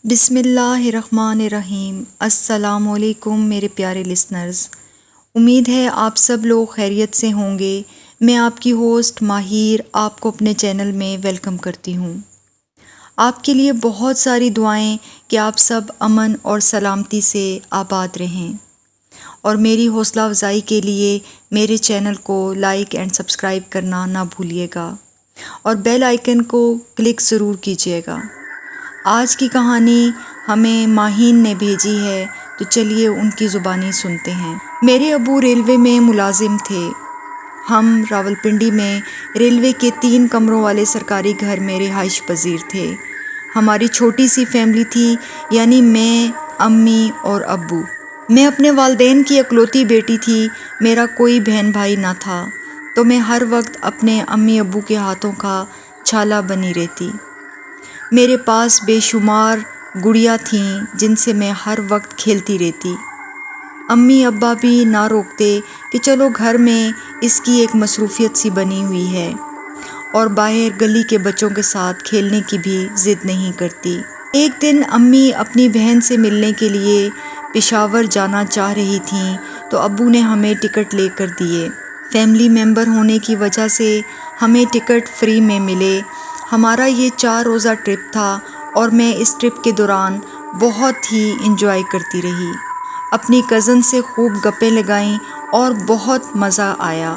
بسم اللہ الرحمن الرحیم۔ السلام علیکم میرے پیارے لسنرز، امید ہے آپ سب لوگ خیریت سے ہوں گے۔ میں آپ کی ہوسٹ ماہیر آپ کو اپنے چینل میں ویلکم کرتی ہوں۔ آپ کے لیے بہت ساری دعائیں کہ آپ سب امن اور سلامتی سے آباد رہیں، اور میری حوصلہ افزائی کے لیے میرے چینل کو لائک اینڈ سبسکرائب کرنا نہ بھولیے گا، اور بیل آئیکن کو کلک ضرور کیجیے گا۔ آج کی کہانی ہمیں ماہین نے بھیجی ہے، تو چلیے ان کی زبانی سنتے ہیں۔ میرے ابو ریلوے میں ملازم تھے۔ ہم راولپنڈی میں ریلوے کے 3 کمروں والے سرکاری گھر میں رہائش پذیر تھے۔ ہماری چھوٹی سی فیملی تھی، یعنی میں، امی اور ابو۔ میں اپنے والدین کی اکلوتی بیٹی تھی، میرا کوئی بہن بھائی نہ تھا، تو میں ہر وقت اپنے امی ابو کے ہاتھوں کا چھالا بنی رہتی۔ میرے پاس بے شمار گڑیا تھیں جن سے میں ہر وقت کھیلتی رہتی۔ امی ابا بھی نہ روکتے کہ چلو گھر میں اس کی ایک مصروفیت سی بنی ہوئی ہے، اور باہر گلی کے بچوں کے ساتھ کھیلنے کی بھی ضد نہیں کرتی۔ ایک دن امی اپنی بہن سے ملنے کے لیے پشاور جانا چاہ رہی تھیں، تو ابو نے ہمیں ٹکٹ لے کر دیے۔ فیملی ممبر ہونے کی وجہ سے ہمیں ٹکٹ فری میں ملے۔ ہمارا یہ 4 روزہ ٹرپ تھا، اور میں اس ٹرپ کے دوران بہت ہی انجوائے کرتی رہی۔ اپنی کزن سے خوب گپیں لگائیں اور بہت مزہ آیا۔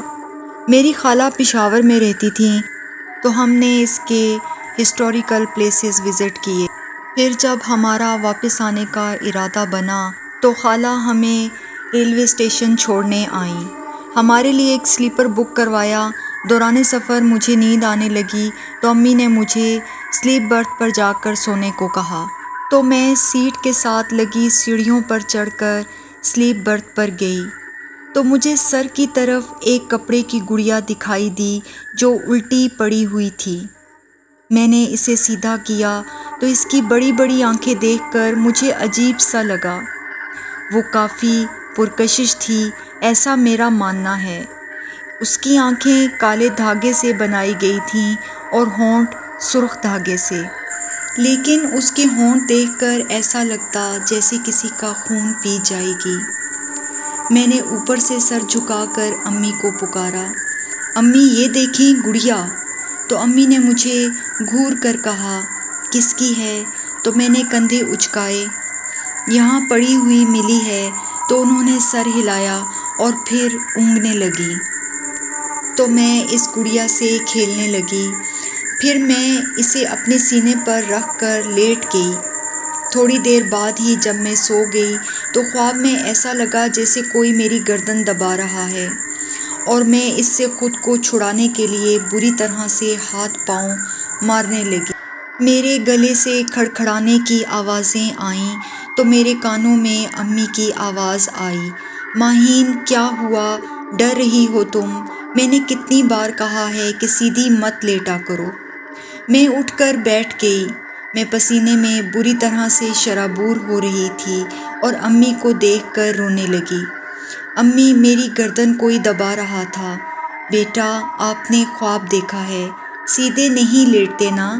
میری خالہ پشاور میں رہتی تھیں، تو ہم نے اس کے ہسٹوریکل پلیسز وزٹ کیے۔ پھر جب ہمارا واپس آنے کا ارادہ بنا، تو خالہ ہمیں ریلوے اسٹیشن چھوڑنے آئیں۔ ہمارے لیے ایک سلیپر بک کروایا۔ دوران سفر مجھے نیند آنے لگی، تو امی نے مجھے سلیپ برتھ پر جا کر سونے کو کہا، تو میں سیٹ کے ساتھ لگی سیڑھیوں پر چڑھ کر سلیپ برتھ پر گئی، تو مجھے سر کی طرف ایک کپڑے کی گڑیا دکھائی دی جو الٹی پڑی ہوئی تھی۔ میں نے اسے سیدھا کیا تو اس کی بڑی بڑی آنکھیں دیکھ کر مجھے عجیب سا لگا۔ وہ کافی پرکشش تھی، ایسا میرا ماننا ہے۔ اس کی آنکھیں کالے دھاگے سے بنائی گئی تھیں اور ہونٹ سرخ دھاگے سے، لیکن اس کے ہونٹ دیکھ کر ایسا لگتا جیسے کسی کا خون پی جائے گی۔ میں نے اوپر سے سر جھکا کر امی کو پکارا، امی یہ دیکھیں گڑیا۔ تو امی نے مجھے گھور کر کہا، کس کی ہے؟ تو میں نے کندھے اچکائے، یہاں پڑی ہوئی ملی ہے۔ تو انہوں نے سر ہلایا اور پھر اونگنے لگیں، تو میں اس گڑیا سے کھیلنے لگی۔ پھر میں اسے اپنے سینے پر رکھ کر لیٹ گئی۔ تھوڑی دیر بعد ہی جب میں سو گئی، تو خواب میں ایسا لگا جیسے کوئی میری گردن دبا رہا ہے، اور میں اس سے خود کو چھڑانے کے لیے بری طرح سے ہاتھ پاؤں مارنے لگی۔ میرے گلے سے کھڑکھڑانے کی آوازیں آئیں، تو میرے کانوں میں امی کی آواز آئی، ماہین کیا ہوا؟ ڈر رہی ہو تم؟ میں نے کتنی بار کہا ہے کہ سیدھی مت لیٹا کرو۔ میں اٹھ کر بیٹھ گئی۔ میں پسینے میں بری طرح سے شرابور ہو رہی تھی، اور امی کو دیکھ کر رونے لگی۔ امی، میری گردن کوئی دبا رہا تھا۔ بیٹا، آپ نے خواب دیکھا ہے، سیدھے نہیں لیٹتے نا،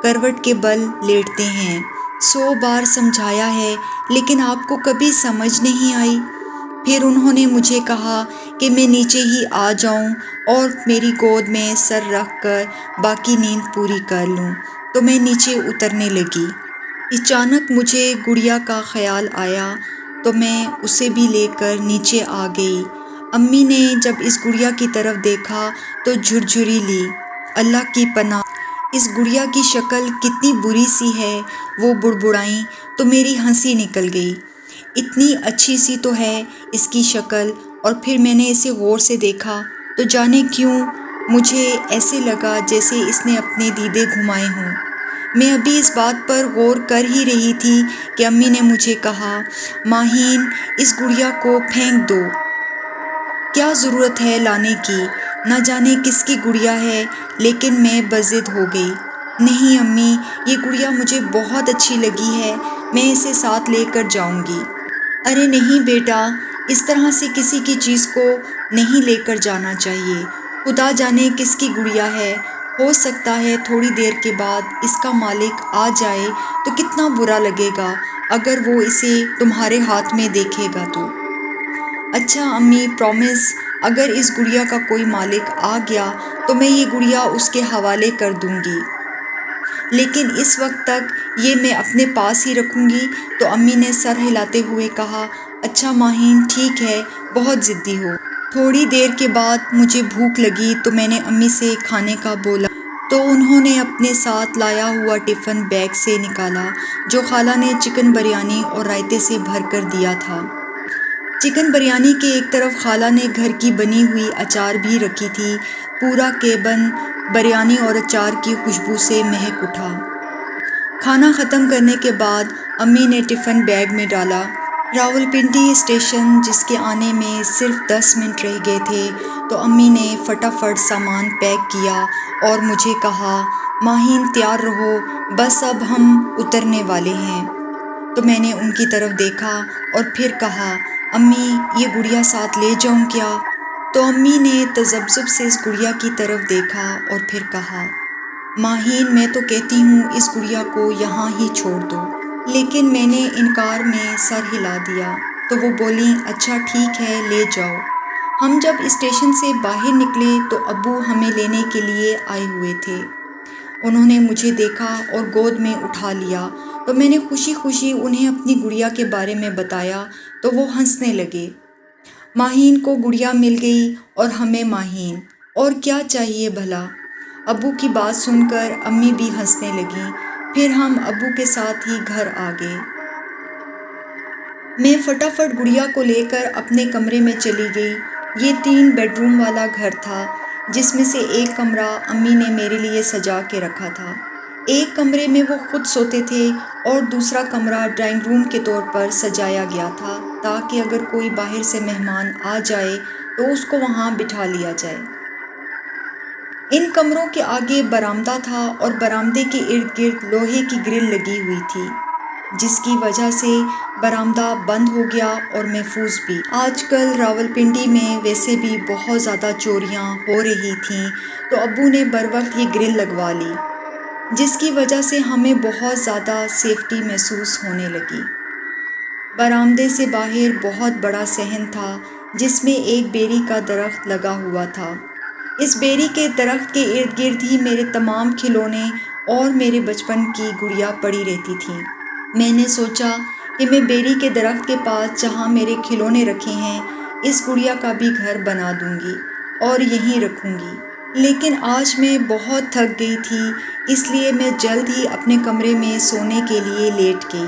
کروٹ کے بل لیٹتے ہیں۔ 100 بار سمجھایا ہے، لیکن آپ کو کبھی سمجھ نہیں آئی۔ پھر انہوں نے مجھے کہا کہ میں نیچے ہی آ جاؤں اور میری گود میں سر رکھ کر باقی نیند پوری کر لوں، تو میں نیچے اترنے لگی۔ اچانک مجھے گڑیا کا خیال آیا، تو میں اسے بھی لے کر نیچے آ گئی۔ امی نے جب اس گڑیا کی طرف دیکھا تو جھرجھری لی، اللہ کی پناہ، اس گڑیا کی شکل کتنی بری سی ہے، وہ بڑبڑائیں، تو میری ہنسی نکل گئی۔ اتنی اچھی سی تو ہے اس کی شکل، اور پھر میں نے اسے غور سے دیکھا، تو جانے کیوں مجھے ایسے لگا جیسے اس نے اپنے دیدے گھمائے ہوں۔ میں ابھی اس بات پر غور کر ہی رہی تھی کہ امی نے مجھے کہا، ماہین اس گڑیا کو پھینک دو، کیا ضرورت ہے لانے کی؟ نہ جانے کس کی گڑیا ہے، لیکن میں بضد ہو گئی۔ نہیں امی، یہ گڑیا مجھے بہت اچھی لگی ہے، میں اسے ساتھ لے کر جاؤں گی۔ ارے نہیں بیٹا، اس طرح سے کسی کی چیز کو نہیں لے کر جانا چاہیے، خدا جانے کس کی گڑیا ہے، ہو سکتا ہے تھوڑی دیر کے بعد اس کا مالک آ جائے تو کتنا برا لگے گا اگر وہ اسے تمہارے ہاتھ میں دیکھے گا تو۔ اچھا امی، پرومس، اگر اس گڑیا کا کوئی مالک آ گیا تو میں یہ گڑیا اس کے حوالے کر دوں گی، لیکن اس وقت تک یہ میں اپنے پاس ہی رکھوں گی۔ تو امی نے سر ہلاتے ہوئے کہا، اچھا ماہین، ٹھیک ہے، بہت ضدی ہو۔ تھوڑی دیر کے بعد مجھے بھوک لگی تو میں نے امی سے کھانے کا بولا تو انہوں نے اپنے ساتھ لایا ہوا ٹفن بیگ سے نکالا جو خالہ نے چکن بریانی اور رائتے سے بھر کر دیا تھا۔ چکن بریانی کے ایک طرف خالہ نے گھر کی بنی ہوئی اچار بھی رکھی تھی۔ پورا کیبن بریانی اور اچار کی خوشبو سے مہک اٹھا۔ کھانا ختم کرنے کے بعد امی نے ٹفن بیگ میں ڈالا۔ راولپنڈی اسٹیشن جس کے آنے میں صرف 10 منٹ رہ گئے تھے تو امی نے فٹافٹ سامان پیک کیا اور مجھے کہا، ماہین تیار رہو، بس اب ہم اترنے والے ہیں۔ تو میں نے ان کی طرف دیکھا اور پھر کہا، امی یہ گڑیا ساتھ لے جاؤں کیا؟ تو امی نے تذبذب سے اس گڑیا کی طرف دیکھا اور پھر کہا، ماہین میں تو کہتی ہوں اس گڑیا کو یہاں ہی چھوڑ دو، لیکن میں نے انکار میں سر ہلا دیا۔ تو وہ بولیں، اچھا ٹھیک ہے، لے جاؤ۔ ہم جب اسٹیشن سے باہر نکلے تو ابو ہمیں لینے کے لیے آئے ہوئے تھے۔ انہوں نے مجھے دیکھا اور گود میں اٹھا لیا تو میں نے خوشی خوشی انہیں اپنی گڑیا کے بارے میں بتایا تو وہ ہنسنے لگے۔ ماہین کو گڑیا مل گئی اور ہمیں ماہین، اور کیا چاہیے بھلا؟ ابو کی بات سن کر امی بھی ہنسنے لگیں۔ پھر ہم ابو کے ساتھ ہی گھر آ گئے۔ میں فٹافٹ گڑیا کو لے کر اپنے کمرے میں چلی گئی۔ یہ 3 بیڈ روم والا گھر تھا جس میں سے ایک کمرہ امی نے میرے لیے سجا کے رکھا تھا۔ ایک کمرے میں وہ خود سوتے تھے اور دوسرا کمرہ ڈرائنگ روم کے طور پر سجایا گیا تھا تاکہ اگر کوئی باہر سے مہمان آ جائے تو اس کو وہاں بٹھا لیا جائے۔ ان کمروں کے آگے برآمدہ تھا اور برآمدے کے ارد گرد لوہے کی گرل لگی ہوئی تھی جس کی وجہ سے برآمدہ بند ہو گیا اور محفوظ بھی۔ آج کل راولپنڈی میں ویسے بھی بہت زیادہ چوریاں ہو رہی تھیں تو ابو نے بروقت یہ گرل لگوا لی جس کی وجہ سے ہمیں بہت زیادہ سیفٹی محسوس ہونے لگی۔ برآمدے سے باہر بہت بڑا صحن تھا جس میں ایک بیری کا درخت لگا ہوا تھا۔ اس بیری کے درخت کے ارد گرد ہی میرے تمام کھلونے اور میرے بچپن کی گڑیا پڑی رہتی تھیں۔ میں نے سوچا کہ میں بیری کے درخت کے پاس جہاں میرے کھلونے رکھے ہیں اس گڑیا کا بھی گھر بنا دوں گی اور یہیں رکھوں گی۔ لیکن آج میں بہت تھک گئی تھی اس لیے میں جلد ہی اپنے کمرے میں سونے کے لیے لیٹ گئی۔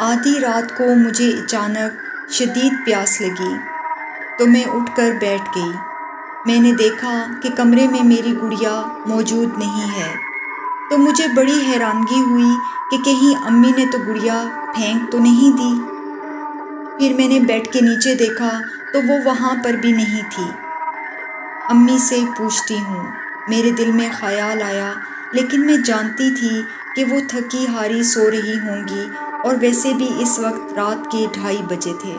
آدھی رات کو مجھے اچانک شدید پیاس لگی تو میں اٹھ کر بیٹھ گئی۔ میں نے دیکھا کہ کمرے میں میری گڑیا موجود نہیں ہے تو مجھے بڑی حیرانگی ہوئی کہ کہیں امی نے تو گڑیا پھینک تو نہیں دی۔ پھر میں نے بیڈ کے نیچے دیکھا تو وہ وہاں پر بھی نہیں تھی۔ امی سے پوچھتی ہوں، میرے دل میں خیال آیا، لیکن میں جانتی تھی کہ وہ تھکی ہاری سو رہی ہوں گی اور ویسے بھی اس وقت رات کے 2:30 بجے تھے۔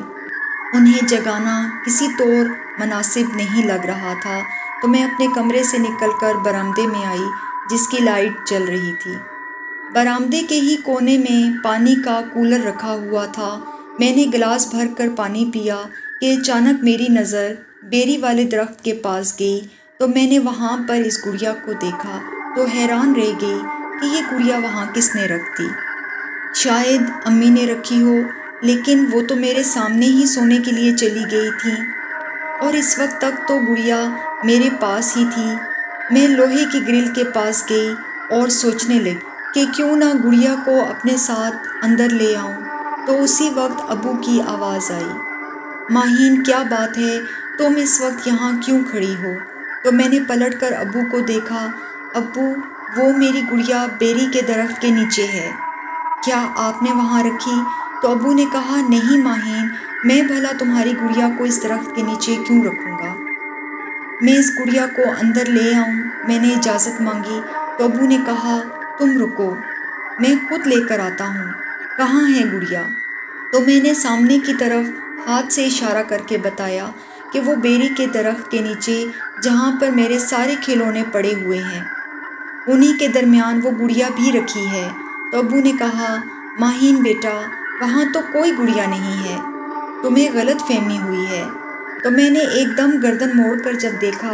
انہیں جگانا کسی طور مناسب نہیں لگ رہا تھا تو میں اپنے کمرے سے نکل کر برآمدے میں آئی جس کی لائٹ جل رہی تھی۔ برآمدے کے ہی کونے میں پانی کا کولر رکھا ہوا تھا۔ میں نے گلاس بھر کر پانی پیا کہ اچانک میری نظر بیری والے درخت کے پاس گئی تو میں نے وہاں پر اس گڑیا کو دیکھا تو حیران رہ گئی کہ یہ گڑیا وہاں کس نے رکھ دی۔ شاید امی نے رکھی ہو، لیکن وہ تو میرے سامنے ہی سونے کے لیے چلی گئی تھی اور اس وقت تک تو گڑیا میرے پاس ہی تھی۔ میں لوہے کی گرل کے پاس گئی اور سوچنے لگی کہ کیوں نہ گڑیا کو اپنے ساتھ اندر لے آؤں تو اسی وقت ابو کی آواز آئی، ماہین کیا بات ہے، تم اس وقت یہاں کیوں کھڑی ہو؟ تو میں نے پلٹ کر ابو کو دیکھا۔ ابو، وہ میری گڑیا بیری کے درخت کے نیچے ہے، کیا آپ نے وہاں رکھی؟ تو ابو نے کہا، نہیں ماہین، میں بھلا تمہاری گڑیا کو اس درخت کے نیچے کیوں رکھوں گا؟ میں اس گڑیا کو اندر لے آؤں؟ میں نے اجازت مانگی تو ابو نے کہا، تم رکو، میں خود لے کر آتا ہوں، کہاں ہے گڑیا؟ تو میں نے سامنے کی طرف ہاتھ سے اشارہ کر کے بتایا کہ وہ بیری کے درخت کے نیچے جہاں پر میرے سارے کھلونے پڑے ہوئے ہیں۔ انہی کے درمیان وہ گڑیا بھی رکھی ہے۔ تو ابو نے کہا، ماہین بیٹا، وہاں تو کوئی گڑیا نہیں ہے، تمہیں غلط فہمی ہوئی ہے۔ تو میں نے ایک دم گردن موڑ کر جب دیکھا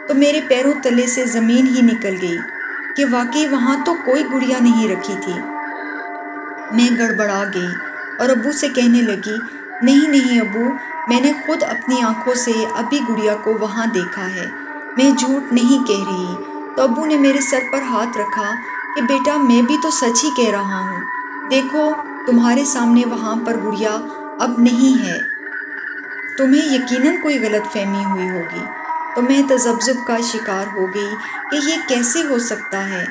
تو میرے پیروں تلے سے زمین ہی نکل گئی کہ واقعی وہاں تو کوئی گڑیا نہیں رکھی تھی۔ میں گڑبڑا گئی اور ابو سے کہنے لگی، نہیں نہیں ابو، میں نے خود اپنی آنکھوں سے ابھی گڑیا کو وہاں دیکھا ہے، میں جھوٹ نہیں کہہ رہی۔ تو ابو نے میرے سر پر ہاتھ رکھا کہ بیٹا میں بھی تو سچ ہی کہہ رہا ہوں، دیکھو تمہارے سامنے وہاں پر گڑیا اب نہیں ہے، تمہیں یقیناً کوئی غلط فہمی ہوئی ہوگی۔ تو میں تذبذب کا شکار ہو گئی کہ یہ کیسے ہو سکتا ہے،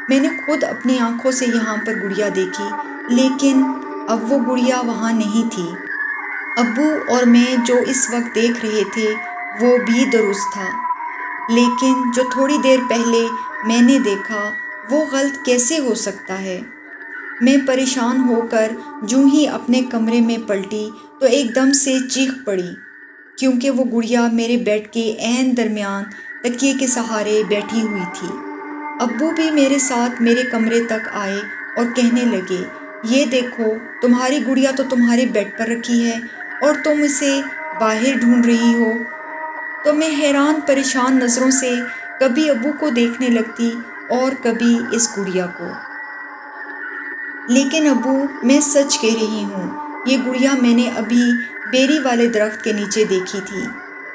میں نے خود اپنی آنکھوں سے یہاں پر گڑیا دیکھی، لیکن اب وہ گڑیا وہاں نہیں تھی۔ ابو اور میں جو اس وقت دیکھ رہے تھے وہ بھی درست تھا، لیکن جو تھوڑی دیر پہلے میں نے دیکھا وہ غلط کیسے ہو سکتا ہے؟ میں پریشان ہو کر جو ہی اپنے کمرے میں پلٹی تو ایک دم سے چیخ پڑی، کیونکہ وہ گڑیا میرے بیڈ کے عین درمیان تکیے کے سہارے بیٹھی ہوئی تھی۔ ابو بھی میرے ساتھ میرے کمرے تک آئے اور کہنے لگے، یہ دیکھو تمہاری گڑیا تو تمہارے بیڈ پر رکھی ہے اور تم اسے باہر ڈھونڈ رہی ہو۔ تو میں حیران پریشان نظروں سے کبھی ابو کو دیکھنے لگتی اور کبھی اس گڑیا کو۔ لیکن ابو، میں سچ کہہ رہی ہوں، یہ گڑیا میں نے ابھی بیری والے درخت کے نیچے دیکھی تھی۔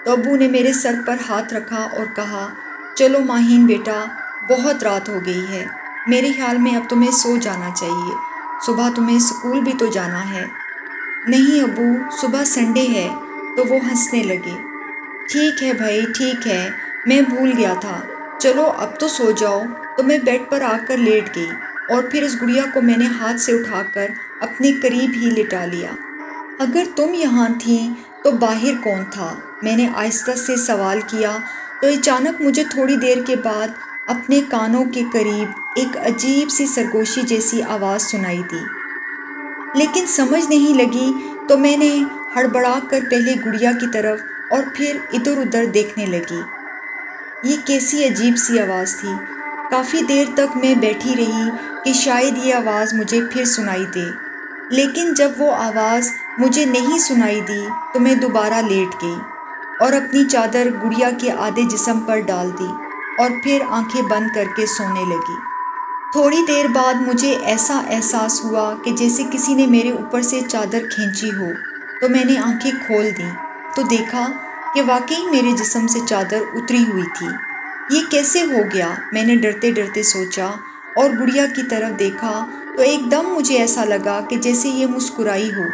تو ابو نے میرے سر پر ہاتھ رکھا اور کہا، چلو ماہین بیٹا، بہت رات ہو گئی ہے، میرے خیال میں اب تمہیں سو جانا چاہیے، صبح تمہیں اسکول بھی تو جانا ہے۔ نہیں ابو، صبح سنڈے ہے۔ تو وہ ہنسنے لگے۔ ٹھیک ہے بھائی، ٹھیک ہے، میں بھول گیا تھا، چلو اب تو سو جاؤ۔ تو میں بیڈ پر آ کر لیٹ گئی اور پھر اس گڑیا کو میں نے ہاتھ سے اٹھا کر اپنے قریب ہی لٹا لیا۔ اگر تم یہاں تھیں تو باہر کون تھا؟ میں نے آہستہ سے سوال کیا۔ تو اچانک مجھے تھوڑی دیر کے بعد اپنے کانوں کے قریب ایک عجیب سی سرگوشی جیسی آواز سنائی دی، لیکن سمجھ نہیں لگی۔ تو میں نے ہڑبڑا کر پہلے گڑیا کی طرف اور پھر ادھر ادھر دیکھنے لگی۔ یہ کیسی عجیب سی آواز تھی۔ کافی دیر تک میں بیٹھی رہی کہ شاید یہ آواز مجھے پھر سنائی دے، لیکن جب وہ آواز مجھے نہیں سنائی دی تو میں دوبارہ لیٹ گئی اور اپنی چادر گڑیا کے آدھے جسم پر ڈال دی اور پھر آنکھیں بند کر کے سونے لگی۔ تھوڑی دیر بعد مجھے ایسا احساس ہوا کہ جیسے کسی نے میرے اوپر سے چادر کھینچی ہو۔ تو میں نے آنکھیں کھول دیں تو دیکھا کہ واقعی میرے جسم سے چادر اتری ہوئی تھی۔ یہ کیسے ہو گیا؟ میں نے ڈرتے ڈرتے سوچا اور گڑیا کی طرف دیکھا تو ایک دم مجھے ایسا لگا کہ جیسے یہ مسکرائی ہو۔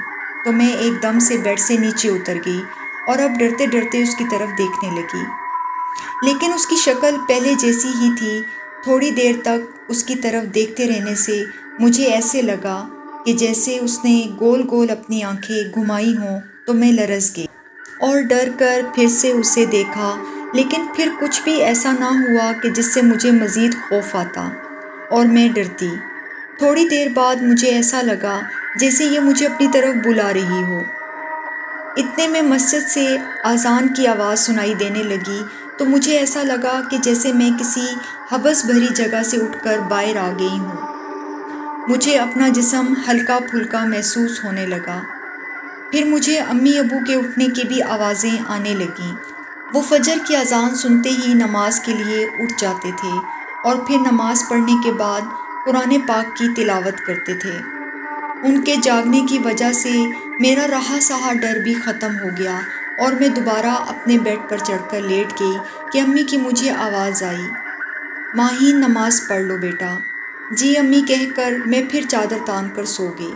تو میں ایک دم سے بیڈ سے نیچے اتر گئی اور اب ڈرتے ڈرتے اس کی طرف دیکھنے لگی، لیکن اس کی شکل پہلے جیسی ہی تھی۔ تھوڑی دیر تک اس کی طرف دیکھتے رہنے سے مجھے ایسے لگا کہ جیسے اس نے گول گول اپنی آنکھیں گھمائی ہوں۔ تو میں لرز گئی اور ڈر کر پھر سے اسے دیکھا، لیکن پھر کچھ بھی ایسا نہ ہوا کہ جس سے مجھے مزید خوف آتا اور میں ڈرتی۔ تھوڑی دیر بعد مجھے ایسا لگا جیسے یہ مجھے اپنی طرف بلا رہی ہو۔ اتنے میں مسجد سے اذان کی آواز سنائی دینے لگی تو مجھے ایسا لگا کہ جیسے میں کسی حبس بھری جگہ سے اٹھ کر باہر آ گئی ہوں۔ مجھے اپنا جسم ہلکا پھلکا محسوس ہونے لگا۔ پھر مجھے امی ابو کے اٹھنے کی بھی آوازیں آنے لگیں۔ وہ فجر کی اذان سنتے ہی نماز کے لیے اٹھ جاتے تھے اور پھر نماز پڑھنے کے بعد قرآن پاک کی تلاوت کرتے تھے۔ ان کے جاگنے کی وجہ سے میرا رہا سہا ڈر بھی ختم ہو گیا اور میں دوبارہ اپنے بیڈ پر چڑھ کر لیٹ گئی کہ امی کی مجھے آواز آئی، ماہین نماز پڑھ لو بیٹا۔ جی امی کہہ کر میں پھر چادر تان کر سو گئی۔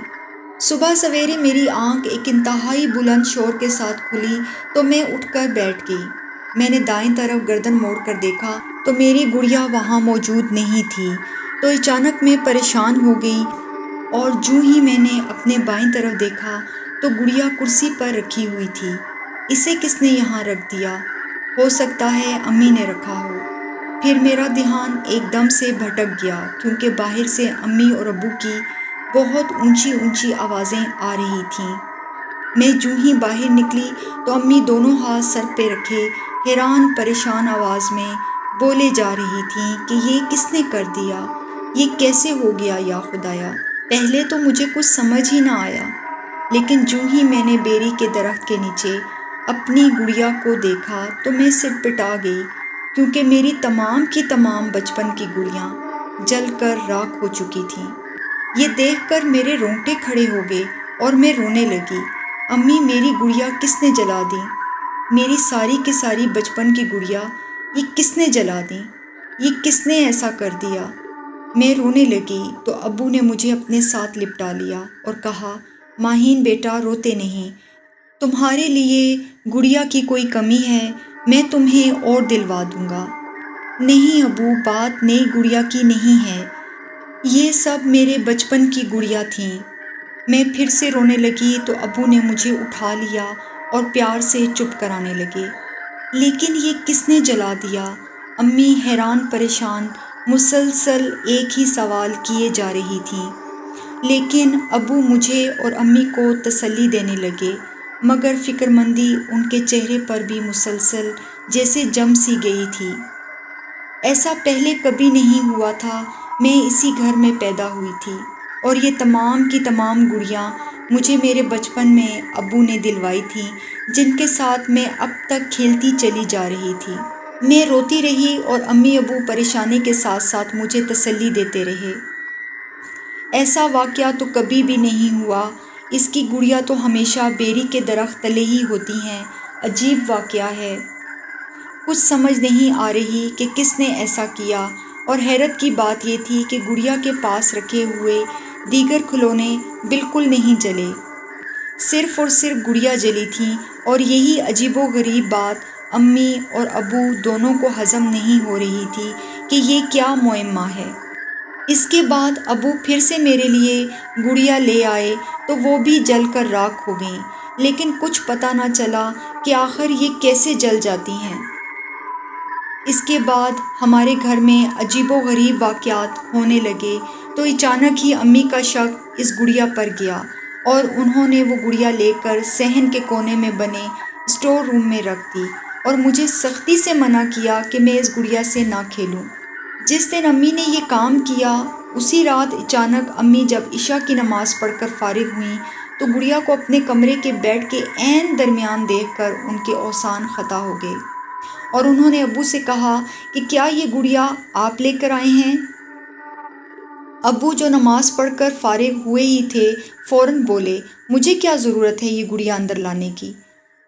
صبح سویرے میری آنکھ ایک انتہائی بلند شور کے ساتھ کھلی تو میں اٹھ کر بیٹھ گئی۔ میں نے دائیں طرف گردن موڑ کر دیکھا تو میری گڑیا وہاں موجود نہیں تھی۔ تو اچانک میں پریشان ہو گئی اور جو ہی میں نے اپنے بائیں طرف دیکھا تو گڑیا کرسی پر رکھی ہوئی تھی۔ اسے کس نے یہاں رکھ دیا؟ ہو سکتا ہے امی نے رکھا ہو۔ پھر میرا دھیان ایک دم سے بھٹک گیا کیونکہ باہر سے امی اور ابو کی بہت اونچی اونچی آوازیں آ رہی تھیں۔ میں جو ہی باہر نکلی تو امی دونوں ہاتھ سر پہ رکھے حیران پریشان آواز میں بولے جا رہی تھیں کہ یہ کس نے کر دیا، یہ کیسے ہو گیا یا خدایا۔ پہلے تو مجھے کچھ سمجھ ہی نہ آیا، لیکن جو ہی میں نے بیری کے درخت کے نیچے اپنی گڑیا کو دیکھا تو میں سٹپٹا گئی، کیونکہ میری تمام کی تمام بچپن کی گڑیاں جل کر راکھ ہو چکی تھیں۔ یہ دیکھ کر میرے رونگٹے کھڑے ہو گئے اور میں رونے لگی۔ امی، میری گڑیا کس نے جلا دی؟ میری ساری کی ساری بچپن کی گڑیا یہ کس نے جلا دیں؟ یہ کس نے ایسا کر دیا؟ میں رونے لگی تو ابو نے مجھے اپنے ساتھ لپٹا لیا اور کہا، ماہین بیٹا، روتے نہیں، تمہارے لیے گڑیا کی کوئی کمی ہے؟ میں تمہیں اور دلوا دوں گا۔ نہیں ابو، بات نئی گڑیا کی نہیں ہے، یہ سب میرے بچپن کی گڑیا تھیں۔ میں پھر سے رونے لگی تو ابو نے مجھے اٹھا لیا اور پیار سے چپ کرانے لگے۔ لیکن یہ کس نے جلا دیا؟ امی حیران پریشان مسلسل ایک ہی سوال کیے جا رہی تھیں، لیکن ابو مجھے اور امی کو تسلی دینے لگے، مگر فکر مندی ان کے چہرے پر بھی مسلسل جیسے جم سی گئی تھی۔ ایسا پہلے کبھی نہیں ہوا تھا، میں اسی گھر میں پیدا ہوئی تھی، اور یہ تمام کی تمام گڑیاں مجھے میرے بچپن میں ابو نے دلوائی تھیں، جن کے ساتھ میں اب تک کھیلتی چلی جا رہی تھی۔ میں روتی رہی اور امی ابو پریشانی کے ساتھ ساتھ مجھے تسلی دیتے رہے۔ ایسا واقعہ تو کبھی بھی نہیں ہوا، اس کی گڑیا تو ہمیشہ بیری کے درخت تلے ہی ہوتی ہیں۔ عجیب واقعہ ہے، کچھ سمجھ نہیں آ رہی کہ کس نے ایسا کیا، اور حیرت کی بات یہ تھی کہ گڑیا کے پاس رکھے ہوئے دیگر کھلونے بالکل نہیں جلے، صرف اور صرف گڑیا جلی تھی، اور یہی عجیب و غریب بات امی اور ابو دونوں کو ہضم نہیں ہو رہی تھی کہ یہ کیا معمہ ہے۔ اس کے بعد ابو پھر سے میرے لیے گڑیا لے آئے تو وہ بھی جل کر راکھ ہو گئیں، لیکن کچھ پتہ نہ چلا کہ آخر یہ کیسے جل جاتی ہیں۔ اس کے بعد ہمارے گھر میں عجیب و غریب واقعات ہونے لگے تو اچانک ہی امی کا شک اس گڑیا پر گیا، اور انہوں نے وہ گڑیا لے کر صحن کے کونے میں بنے اسٹور روم میں رکھ دی، اور مجھے سختی سے منع کیا کہ میں اس گڑیا سے نہ کھیلوں۔ جس دن امی نے یہ کام کیا، اسی رات اچانک امی جب عشاء کی نماز پڑھ کر فارغ ہوئیں تو گڑیا کو اپنے کمرے کے بیڈ کے عین درمیان دیکھ کر ان کے اوسان خطا ہو گئے، اور انہوں نے ابو سے کہا کہ کیا یہ گڑیا آپ لے کر آئے ہیں؟ ابو جو نماز پڑھ کر فارغ ہوئے ہی تھے، فوراً بولے، مجھے کیا ضرورت ہے یہ گڑیا اندر لانے کی؟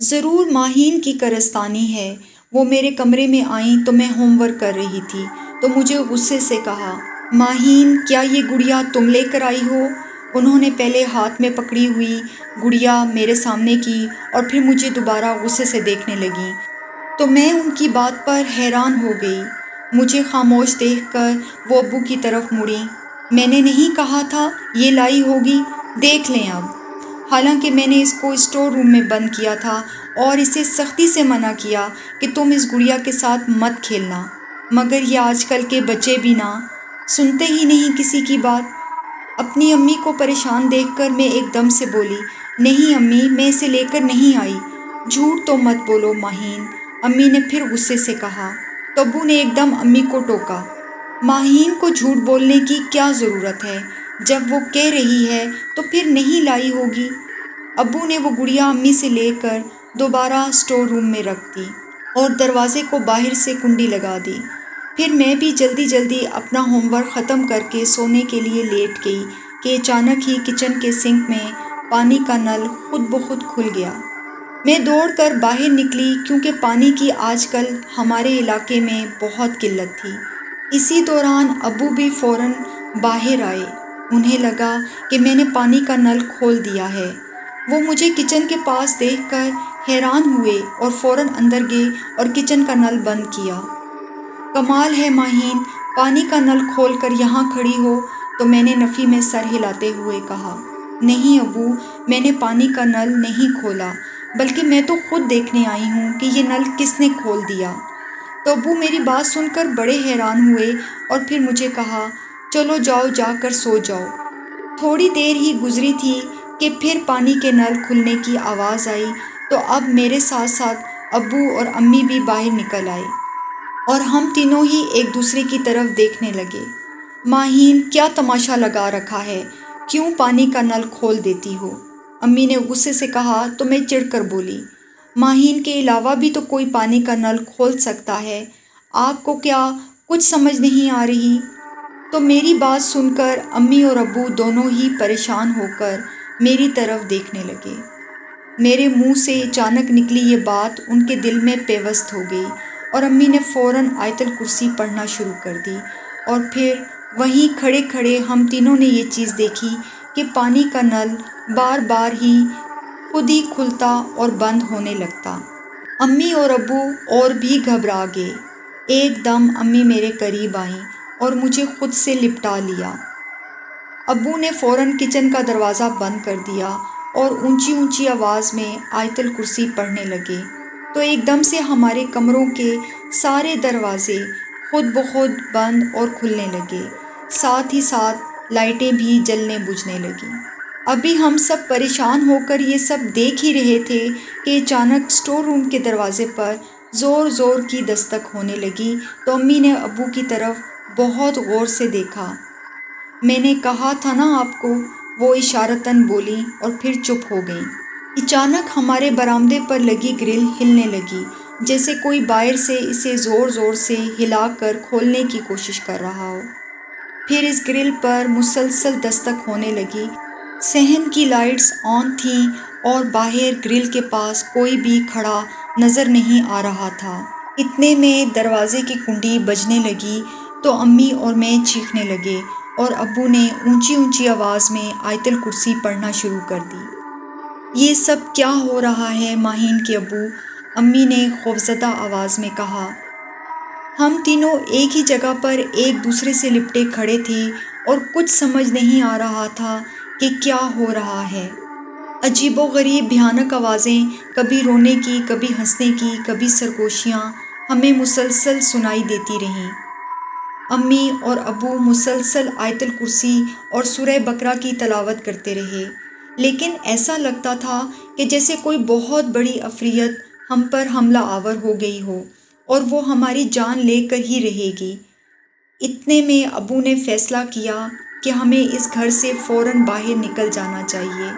ضرور ماہین کی کارستانی ہے، وہ میرے کمرے میں آئیں تو میں ہوم ورک کر رہی تھی تو مجھے غصے سے کہا، ماہین کیا یہ گڑیا تم لے کر آئی ہو؟ انہوں نے پہلے ہاتھ میں پکڑی ہوئی گڑیا میرے سامنے کی اور پھر مجھے دوبارہ غصے سے دیکھنے لگیں، تو میں ان کی بات پر حیران ہو گئی۔ مجھے خاموش دیکھ کر وہ ابو کی طرف مڑیں۔ میں نے نہیں کہا تھا یہ لائی ہوگی، دیکھ لیں اب۔ حالانکہ میں نے اس کو اسٹور روم میں بند کیا تھا اور اسے سختی سے منع کیا کہ تم اس گڑیا کے ساتھ مت کھیلنا، مگر یہ آج کل کے بچے بھی نہ سنتے ہی نہیں کسی کی بات۔ اپنی امی کو پریشان دیکھ کر میں ایک دم سے بولی، نہیں امی، میں اسے لے کر نہیں آئی۔ جھوٹ تو مت بولو ماہین، امی نے پھر غصے سے کہا، تو ابو نے ایک دم امی کو ٹوکا، ماہین کو جھوٹ بولنے کی کیا ضرورت ہے؟ جب وہ کہہ رہی ہے تو پھر نہیں لائی ہوگی۔ ابو نے وہ گڑیا امی سے لے کر دوبارہ اسٹور روم میں رکھ دی اور دروازے کو باہر سے کنڈی لگا دی۔ پھر میں بھی جلدی جلدی اپنا ہوم ورک ختم کر کے سونے کے لیے لیٹ گئی کہ اچانک ہی کچن کے سنک میں پانی کا نل خود بخود کھل گیا۔ میں دوڑ کر باہر نکلی کیونکہ پانی کی آج کل ہمارے علاقے میں بہت قلت تھی۔ اسی دوران ابو بھی فوراً باہر آئے، انہیں لگا کہ میں نے پانی کا نل کھول دیا ہے۔ وہ مجھے کچن کے پاس دیکھ کر حیران ہوئے اور فوراً اندر گئے اور کچن کا نل بند کیا۔ کمال ہے ماہین، پانی کا نل کھول کر یہاں کھڑی ہو، تو میں نے نفی میں سر ہلاتے ہوئے کہا، نہیں ابو، میں نے پانی کا نل نہیں کھولا، بلکہ میں تو خود دیکھنے آئی ہوں کہ یہ نل کس نے کھول دیا۔ تو ابو میری بات سن کر بڑے حیران ہوئے اور پھر مجھے کہا، چلو جاؤ، جا کر سو جاؤ۔ تھوڑی دیر ہی گزری تھی کہ پھر پانی کے نل کھلنے کی آواز آئی، تو اب میرے ساتھ ساتھ ابو اور امی بھی باہر نکل آئے۔ اور ہم تینوں ہی ایک دوسرے کی طرف دیکھنے لگے۔ ماہین، کیا تماشا لگا رکھا ہے؟ کیوں پانی کا نل کھول دیتی ہو؟ امی نے غصے سے کہا تو میں چڑھ کر بولی، ماہین کے علاوہ بھی تو کوئی پانی کا نل کھول سکتا ہے، آپ کو کیا کچھ سمجھ نہیں آ رہی؟ تو میری بات سن کر امی اور ابو دونوں ہی پریشان ہو کر میری طرف دیکھنے لگے۔ میرے منہ سے اچانک نکلی یہ بات ان کے دل میں پیوست ہو گئی اور امی نے فوراً آیت الکرسی پڑھنا شروع کر دی، اور پھر وہیں کھڑے کھڑے ہم تینوں نے یہ چیز دیکھی کہ پانی کا نل بار بار ہی خود ہی کھلتا اور بند ہونے لگتا۔ امی اور ابو اور بھی گھبرا گئے۔ ایک دم امی میرے قریب آئیں اور مجھے خود سے لپٹا لیا۔ ابو نے فوراً کچن کا دروازہ بند کر دیا اور اونچی اونچی آواز میں آیت الکرسی پڑھنے لگے، تو ایک دم سے ہمارے کمروں کے سارے دروازے خود بخود بند اور کھلنے لگے، ساتھ ہی ساتھ لائٹیں بھی جلنے بجھنے لگیں۔ ابھی ہم سب پریشان ہو کر یہ سب دیکھ ہی رہے تھے کہ اچانک اسٹور روم کے دروازے پر زور زور کی دستک ہونے لگی، تو امی نے ابو کی طرف بہت غور سے دیکھا۔ میں نے کہا تھا نا آپ کو، وہ اشارتاً بولیں اور پھر چپ ہو گئیں۔ اچانک ہمارے برآمدے پر لگی گرل ہلنے لگی، جیسے کوئی باہر سے اسے زور زور سے ہلا کر کھولنے کی کوشش کر رہا ہو۔ پھر اس گرل پر مسلسل دستک ہونے لگی۔ صحن کی لائٹس آن تھیں اور باہر گرل کے پاس کوئی بھی کھڑا نظر نہیں آ رہا تھا۔ اتنے میں دروازے کی کنڈی بجنے لگی تو امی اور میں چیخنے لگے اور ابو نے اونچی اونچی آواز میں آیت الکرسی پڑھنا شروع کر دی۔ یہ سب کیا ہو رہا ہے ماہین کے ابو؟ امی نے خوفزدہ آواز میں کہا۔ ہم تینوں ایک ہی جگہ پر ایک دوسرے سے لپٹے کھڑے تھے اور کچھ سمجھ نہیں آ رہا تھا کہ کیا ہو رہا ہے۔ عجیب و غریب بھیانک آوازیں، کبھی رونے کی، کبھی ہنسنے کی، کبھی سرگوشیاں ہمیں مسلسل سنائی دیتی رہیں۔ امی اور ابو مسلسل آیت الکرسی اور سورہ بقرہ کی تلاوت کرتے رہے، لیکن ایسا لگتا تھا کہ جیسے کوئی بہت بڑی عفریت ہم پر حملہ آور ہو گئی ہو اور وہ ہماری جان لے کر ہی رہے گی۔ اتنے میں ابو نے فیصلہ کیا کہ ہمیں اس گھر سے فوراً باہر نکل جانا چاہیے،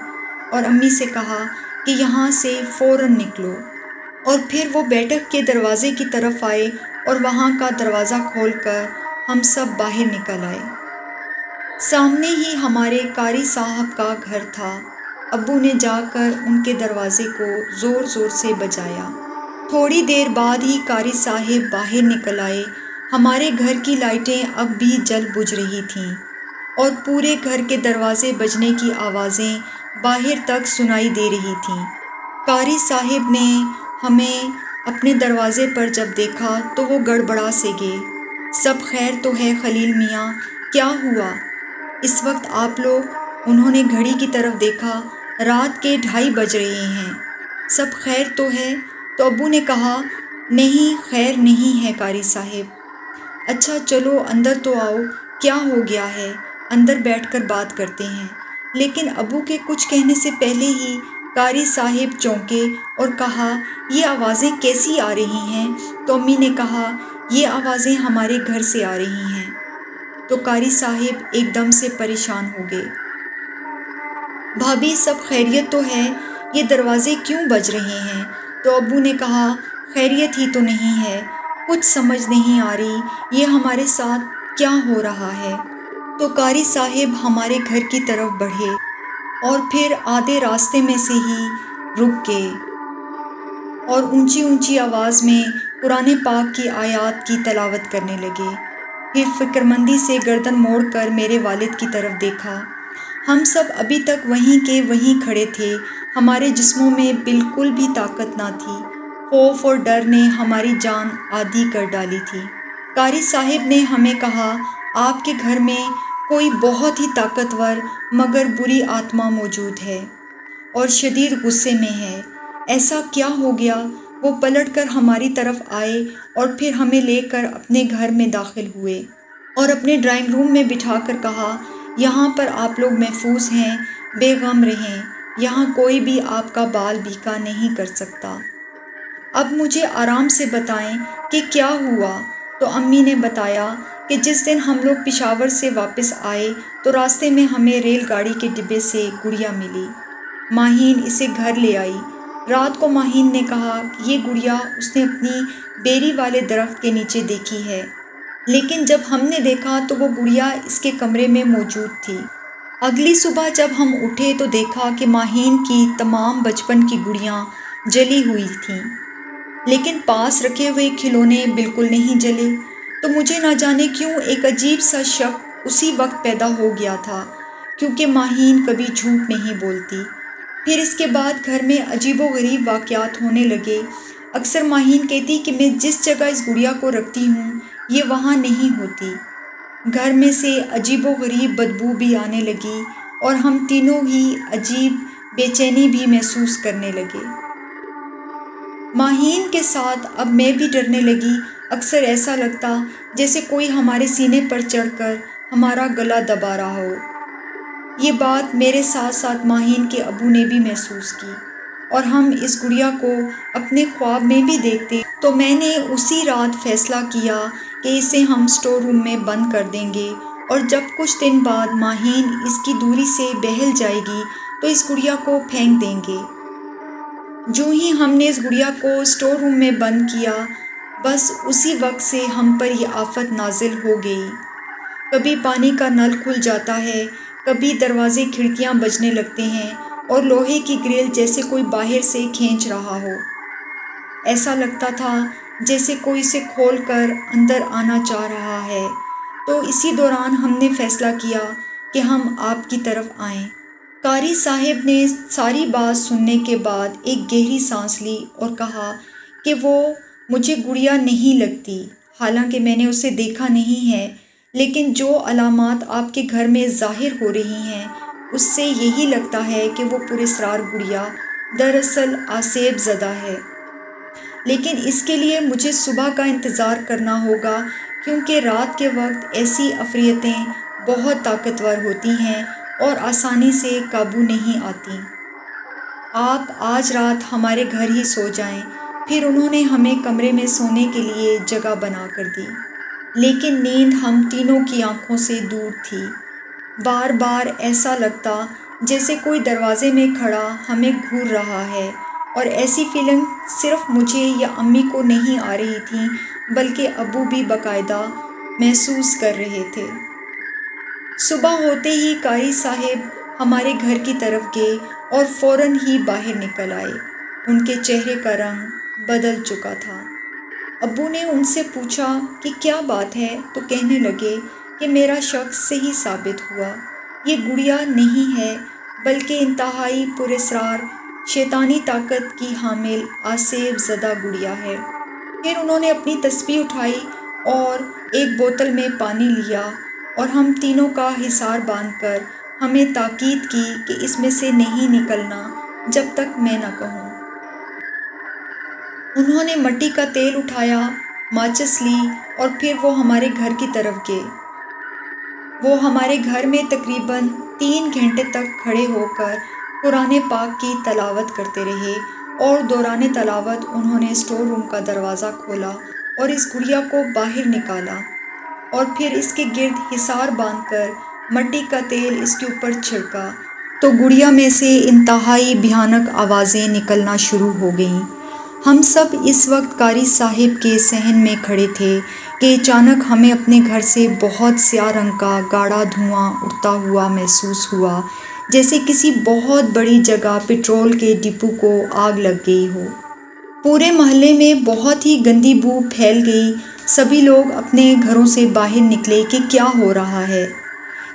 اور امی سے کہا کہ یہاں سے فوراً نکلو۔ اور پھر وہ بیٹھک کے دروازے کی طرف آئے اور وہاں کا دروازہ کھول کر ہم سب باہر نکل آئے۔ سامنے ہی ہمارے قاری صاحب کا گھر تھا۔ ابو نے جا کر ان کے دروازے کو زور زور سے بجایا۔ تھوڑی دیر بعد ہی قاری صاحب باہر نکل آئے۔ ہمارے گھر کی لائٹیں اب بھی جل بجھ رہی تھیں اور پورے گھر کے دروازے بجنے کی آوازیں باہر تک سنائی دے رہی تھیں۔ قاری صاحب نے ہمیں اپنے دروازے پر جب دیکھا تو وہ گڑبڑا سے گئے۔ سب خیر تو ہے خلیل میاں؟ کیا ہوا اس وقت آپ لوگ؟ انہوں نے گھڑی کی طرف دیکھا، رات کے 2:30 بج رہے ہیں۔ سب خیر تو ہے؟ تو ابو نے کہا، نہیں خیر نہیں ہے قاری صاحب۔ اچھا چلو اندر تو آؤ، کیا ہو گیا ہے؟ اندر بیٹھ کر بات کرتے ہیں۔ لیکن ابو کے کچھ کہنے سے پہلے ہی قاری صاحب چونکے اور کہا، یہ آوازیں کیسی آ رہی ہیں؟ تو امی نے کہا، یہ آوازیں ہمارے گھر سے آ رہی ہیں۔ تو قاری صاحب ایک دم سے پریشان ہو گئے۔ بھابھی سب خیریت تو ہے؟ یہ دروازے کیوں بج رہے ہیں؟ تو ابو نے کہا، خیریت ہی تو نہیں ہے، کچھ سمجھ نہیں آ رہی یہ ہمارے ساتھ کیا ہو رہا ہے۔ تو قاری صاحب ہمارے گھر کی طرف بڑھے اور پھر آدھے راستے میں سے ہی رک گئے اور اونچی اونچی آواز میں قرآن پاک کی آیات کی تلاوت کرنے لگے۔ پھر فکرمندی سے گردن موڑ کر میرے والد کی طرف دیکھا۔ ہم سب ابھی تک وہیں کے وہیں کھڑے تھے، ہمارے جسموں میں بالکل بھی طاقت نہ تھی، خوف اور ڈر نے ہماری جان آدھی کر ڈالی تھی۔ قاری صاحب نے ہمیں کہا، آپ کے گھر میں کوئی بہت ہی طاقتور مگر بری آتما موجود ہے اور شدید غصے میں ہے۔ ایسا کیا ہو گیا؟ وہ پلٹ کر ہماری طرف آئے اور پھر ہمیں لے کر اپنے گھر میں داخل ہوئے اور اپنے ڈرائنگ روم میں بٹھا کر کہا، یہاں پر آپ لوگ محفوظ ہیں، بے غم رہیں، یہاں کوئی بھی آپ کا بال بیکا نہیں کر سکتا۔ اب مجھے آرام سے بتائیں کہ کیا ہوا؟ تو امی نے بتایا کہ جس دن ہم لوگ پشاور سے واپس آئے تو راستے میں ہمیں ریل گاڑی کے ڈبے سے گڑیا ملی۔ ماہین اسے گھر لے آئی۔ رات کو ماہین نے کہا کہ یہ گڑیا اس نے اپنی بیری والے درخت کے نیچے دیکھی ہے، لیکن جب ہم نے دیکھا تو وہ گڑیا اس کے کمرے میں موجود تھی۔ اگلی صبح جب ہم اٹھے تو دیکھا کہ ماہین کی تمام بچپن کی گڑیاں جلی ہوئی تھیں، لیکن پاس رکھے ہوئے کھلونے بالکل نہیں جلے۔ تو مجھے نہ جانے کیوں ایک عجیب سا شک اسی وقت پیدا ہو گیا تھا، کیونکہ ماہین کبھی جھوٹ نہیں بولتی۔ پھر اس کے بعد گھر میں عجیب و غریب واقعات ہونے لگے۔ اکثر ماہین کہتی کہ میں جس جگہ اس گڑیا کو رکھتی ہوں یہ وہاں نہیں ہوتی۔ گھر میں سے عجیب و غریب بدبو بھی آنے لگی اور ہم تینوں ہی عجیب بے چینی بھی محسوس کرنے لگے۔ ماہین کے ساتھ اب میں بھی ڈرنے لگی۔ اکثر ایسا لگتا جیسے کوئی ہمارے سینے پر چڑھ کر ہمارا گلا دبا رہا ہو۔ یہ بات میرے ساتھ ساتھ ماہین کے ابو نے بھی محسوس کی، اور ہم اس گڑیا کو اپنے خواب میں بھی دیکھتے۔ تو میں نے اسی رات فیصلہ کیا کہ اسے ہم اسٹور روم میں بند کر دیں گے، اور جب کچھ دن بعد ماہین اس کی دوری سے بہل جائے گی تو اس گڑیا کو پھینک دیں گے۔ جو ہی ہم نے اس گڑیا کو اسٹور روم میں بند کیا، بس اسی وقت سے ہم پر یہ آفت نازل ہو گئی۔ کبھی پانی کا نل کھل جاتا ہے، کبھی دروازے کھڑکیاں بجنے لگتے ہیں اور لوہے کی گرل جیسے کوئی باہر سے کھینچ رہا ہو۔ ایسا لگتا تھا جیسے کوئی اسے کھول کر اندر آنا چاہ رہا ہے۔ تو اسی دوران ہم نے فیصلہ کیا کہ ہم آپ کی طرف آئیں۔ قاری صاحب نے ساری بات سننے کے بعد ایک گہری سانس لی اور کہا کہ وہ مجھے گڑیا نہیں لگتی، حالانکہ میں نے اسے دیکھا نہیں ہے، لیکن جو علامات آپ کے گھر میں ظاہر ہو رہی ہیں اس سے یہی لگتا ہے کہ وہ پراسرار گڑیا دراصل آسیب زدہ ہے۔ لیکن اس کے لیے مجھے صبح کا انتظار کرنا ہوگا، کیونکہ رات کے وقت ایسی عفریتیں بہت طاقتور ہوتی ہیں اور آسانی سے قابو نہیں آتیں۔ آپ آج رات ہمارے گھر ہی سو جائیں۔ پھر انہوں نے ہمیں کمرے میں سونے کے لیے جگہ بنا کر دی، لیکن نیند ہم تینوں کی آنکھوں سے دور تھی۔ بار بار ایسا لگتا جیسے کوئی دروازے میں کھڑا ہمیں گھور رہا ہے، اور ایسی فیلنگ صرف مجھے یا امی کو نہیں آ رہی تھی بلکہ ابو بھی باقاعدہ محسوس کر رہے تھے۔ صبح ہوتے ہی قاری صاحب ہمارے گھر کی طرف گئے اور فوراً ہی باہر نکل آئے۔ ان کے چہرے کا رنگ بدل چکا تھا۔ ابو نے ان سے پوچھا کہ کیا بات ہے، تو کہنے لگے کہ میرا شک صحیح ثابت ہوا، یہ گڑیا نہیں ہے بلکہ انتہائی پراسرار شیطانی طاقت کی حامل آسیب زدہ گڑیا ہے۔ پھر انہوں نے اپنی تسبیح اٹھائی اور ایک بوتل میں پانی لیا اور ہم تینوں کا حصار باندھ کر ہمیں تاکید کی کہ اس میں سے نہیں نکلنا جب تک میں نہ کہوں۔ انہوں نے مٹی کا تیل اٹھایا، ماچس لی اور پھر وہ ہمارے گھر کی طرف گئے۔ وہ ہمارے گھر میں تقریباً 3 گھنٹے تک کھڑے ہو کر قرآن پاک کی تلاوت کرتے رہے، اور دوران تلاوت انہوں نے اسٹور روم کا دروازہ کھولا اور اس گڑیا کو باہر نکالا، اور پھر اس کے گرد حصار باندھ کر مٹی کا تیل اس کے اوپر چھڑکا، تو گڑیا میں سے انتہائی بھیانک آوازیں نکلنا شروع ہو گئیں۔ ہم سب اس وقت قاری صاحب کے صحن میں کھڑے تھے کہ اچانک ہمیں اپنے گھر سے بہت سیاہ رنگ کا گاڑھا دھواں اٹھتا ہوا محسوس ہوا، جیسے کسی بہت بڑی جگہ پٹرول کے ڈپو کو آگ لگ گئی ہو۔ پورے محلے میں بہت ہی گندی بو پھیل گئی۔ سبھی لوگ اپنے گھروں سے باہر نکلے کہ کیا ہو رہا ہے۔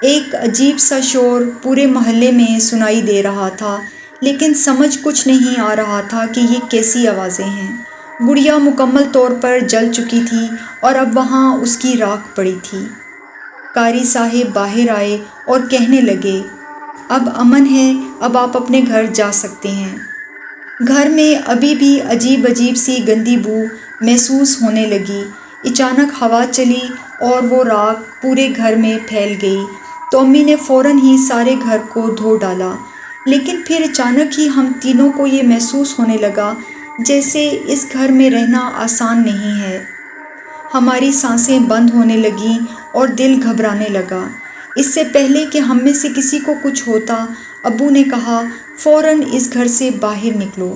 ایک عجیب سا شور پورے محلے میں سنائی دے رہا تھا، لیکن سمجھ کچھ نہیں آ رہا تھا کہ یہ کیسی آوازیں ہیں۔ گڑیا مکمل طور پر جل چکی تھی اور اب وہاں اس کی راکھ پڑی تھی۔ قاری صاحب باہر آئے اور کہنے لگے، اب امن ہے، اب آپ اپنے گھر جا سکتے ہیں۔ گھر میں ابھی بھی عجیب عجیب سی گندی بو محسوس ہونے لگی۔ اچانک ہوا چلی اور وہ راکھ پورے گھر میں پھیل گئی، تو امی نے فوراً ہی سارے گھر کو دھو ڈالا، لیکن پھر اچانک ہی ہم تینوں کو یہ محسوس ہونے لگا جیسے اس گھر میں رہنا آسان نہیں ہے۔ ہماری سانسیں بند ہونے لگیں اور دل گھبرانے لگا۔ اس سے پہلے کہ ہم میں سے کسی کو کچھ ہوتا، ابو نے کہا، فوراً اس گھر سے باہر نکلو۔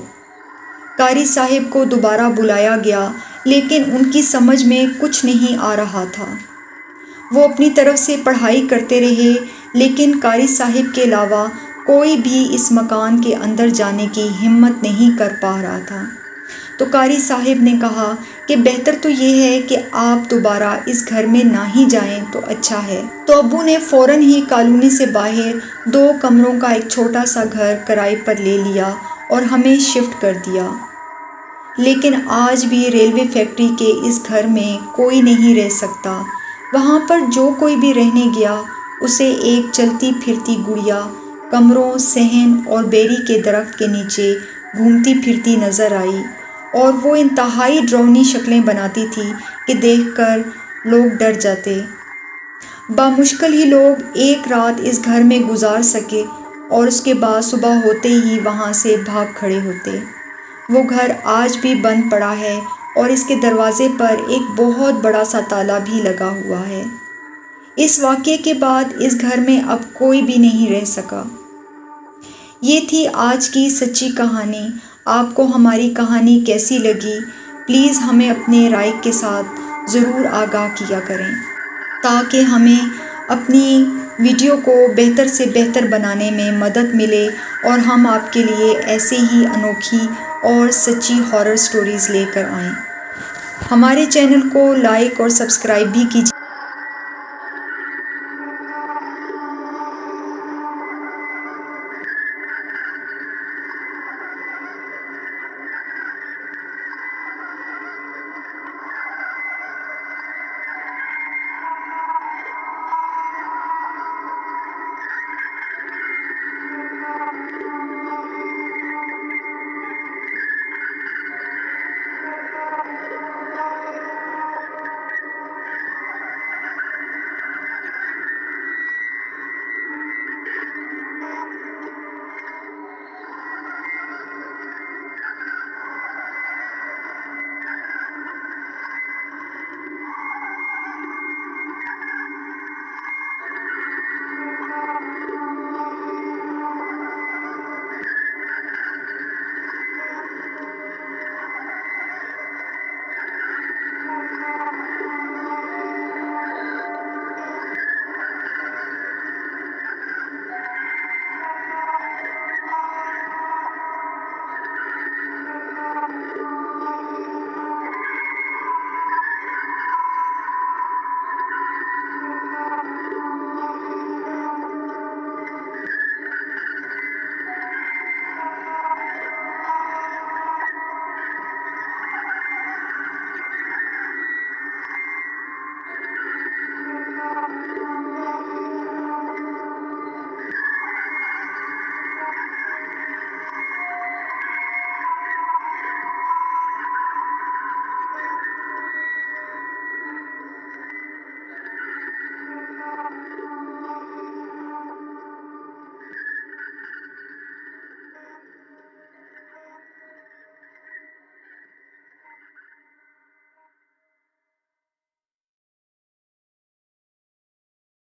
قاری صاحب کو دوبارہ بلایا گیا، لیکن ان کی سمجھ میں کچھ نہیں آ رہا تھا۔ وہ اپنی طرف سے پڑھائی کرتے رہے، لیکن قاری صاحب کے علاوہ کوئی بھی اس مکان کے اندر جانے کی ہمت نہیں کر پا رہا تھا۔ تو قاری صاحب نے کہا کہ بہتر تو یہ ہے کہ آپ دوبارہ اس گھر میں نہ ہی جائیں تو اچھا ہے۔ تو ابو نے فوراً ہی کالونی سے باہر 2 کمروں کا ایک چھوٹا سا گھر کرائے پر لے لیا اور ہمیں شفٹ کر دیا۔ لیکن آج بھی ریلوے فیکٹری کے اس گھر میں کوئی نہیں رہ سکتا۔ وہاں پر جو کوئی بھی رہنے گیا، اسے ایک چلتی پھرتی گڑیا کمروں، صحن اور بیری کے درخت کے نیچے گھومتی پھرتی نظر آئی، اور وہ انتہائی ڈراؤنی شکلیں بناتی تھی کہ دیکھ کر لوگ ڈر جاتے۔ بامشکل ہی لوگ ایک رات اس گھر میں گزار سکے اور اس کے بعد صبح ہوتے ہی وہاں سے بھاگ کھڑے ہوتے۔ وہ گھر آج بھی بند پڑا ہے اور اس کے دروازے پر ایک بہت بڑا سا تالا بھی لگا ہوا ہے۔ اس واقعے کے بعد اس گھر میں اب کوئی بھی نہیں رہ سکا۔ یہ تھی آج کی سچی کہانی۔ آپ کو ہماری کہانی کیسی لگی؟ پلیز ہمیں اپنے رائے کے ساتھ ضرور آگاہ کیا کریں، تاکہ ہمیں اپنی ویڈیو کو بہتر سے بہتر بنانے میں مدد ملے اور ہم آپ کے لیے ایسے ہی انوکھی اور سچی ہارر سٹوریز لے کر آئیں۔ ہمارے چینل کو لائک اور سبسکرائب بھی کیجیے۔